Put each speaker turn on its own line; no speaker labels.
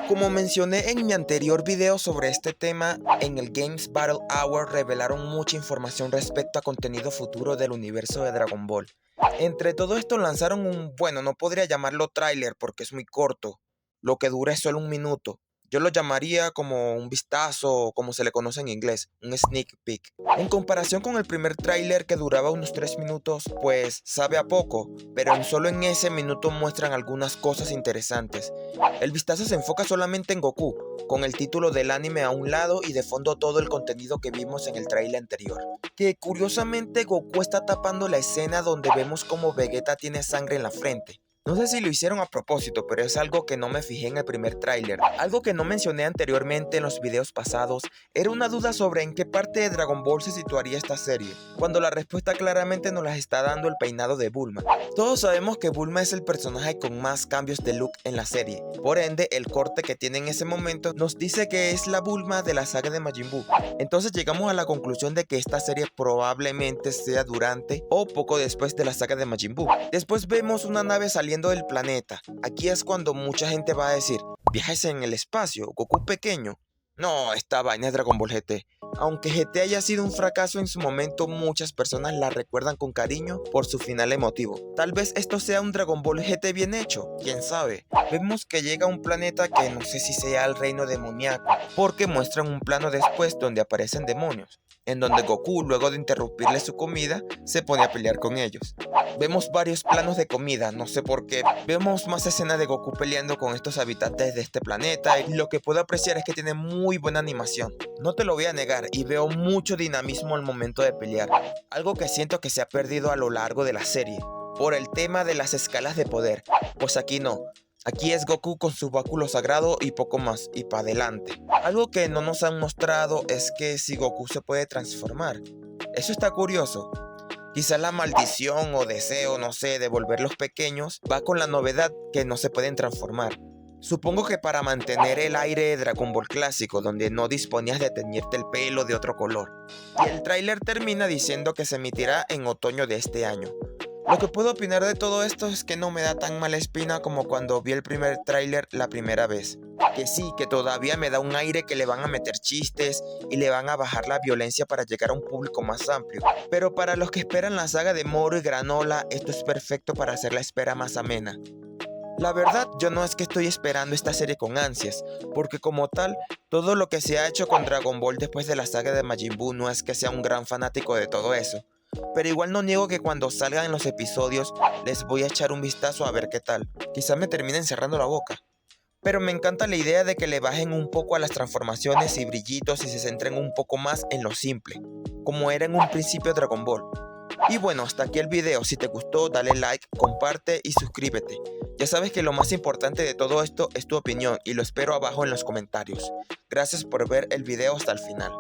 Como mencioné en mi anterior video sobre este tema, en el Games Battle Hour revelaron mucha información respecto a contenido futuro del universo de Dragon Ball. Entre todo esto lanzaron bueno, no podría llamarlo tráiler porque es muy corto, lo que dura es solo un minuto. Yo lo llamaría como un vistazo, como se le conoce en inglés, un sneak peek. En comparación con el primer tráiler que duraba unos 3 minutos, pues sabe a poco, pero solo en ese minuto muestran algunas cosas interesantes. El vistazo se enfoca solamente en Goku, con el título del anime a un lado y de fondo todo el contenido que vimos en el tráiler anterior. Que curiosamente Goku está tapando la escena donde vemos como Vegeta tiene sangre en la frente. No sé si lo hicieron a propósito, pero es algo que no me fijé en el primer tráiler. Algo que no mencioné anteriormente en los videos pasados era una duda sobre en qué parte de Dragon Ball se situaría esta serie, cuando la respuesta claramente nos la está dando el peinado de Bulma. Todos sabemos que Bulma es el personaje con más cambios de look en la serie, por ende el corte que tiene en ese momento nos dice que es la Bulma de la saga de Majin Buu. Entonces llegamos a la conclusión de que esta serie probablemente sea durante o poco después de la saga de Majin Buu. Después vemos una nave saliendo del planeta. Aquí es cuando mucha gente va a decir, viajes en el espacio, Goku pequeño. No, esta vaina es Dragon Ball GT. Aunque GT haya sido un fracaso en su momento, muchas personas la recuerdan con cariño por su final emotivo. Tal vez esto sea un Dragon Ball GT bien hecho, quién sabe. Vemos que llega a un planeta que no sé si sea el reino demoníaco, porque muestran un plano después donde aparecen demonios, en donde Goku, luego de interrumpirle su comida, se pone a pelear con ellos. Vemos varios planos de comida, no sé por qué. Vemos más escenas de Goku peleando con estos habitantes de este planeta y lo que puedo apreciar es que tiene muy buena animación. No te lo voy a negar y veo mucho dinamismo al momento de pelear, algo que siento que se ha perdido a lo largo de la serie, por el tema de las escalas de poder, pues aquí no. Aquí es Goku con su báculo sagrado y poco más, y para adelante. Algo que no nos han mostrado es que si Goku se puede transformar. Eso está curioso. Quizá la maldición o deseo, no sé, de volverlos pequeños va con la novedad que no se pueden transformar. Supongo que para mantener el aire de Dragon Ball clásico, donde no disponías de teñirte el pelo de otro color. Y el tráiler termina diciendo que se emitirá en otoño de este año. Lo que puedo opinar de todo esto es que no me da tan mala espina como cuando vi el primer tráiler la primera vez. Que sí, que todavía me da un aire que le van a meter chistes y le van a bajar la violencia para llegar a un público más amplio. Pero para los que esperan la saga de Moro y Granola, esto es perfecto para hacer la espera más amena. La verdad, yo no es que estoy esperando esta serie con ansias, porque como tal, todo lo que se ha hecho con Dragon Ball después de la saga de Majin Buu no es que sea un gran fanático de todo eso. Pero igual no niego que cuando salgan los episodios les voy a echar un vistazo a ver qué tal. Quizás me terminen cerrando la boca. Pero me encanta la idea de que le bajen un poco a las transformaciones y brillitos y se centren un poco más en lo simple, como era en un principio Dragon Ball. Y bueno, hasta aquí el video. Si te gustó, dale like, comparte y suscríbete. Ya sabes que lo más importante de todo esto es tu opinión y lo espero abajo en los comentarios. Gracias por ver el video hasta el final.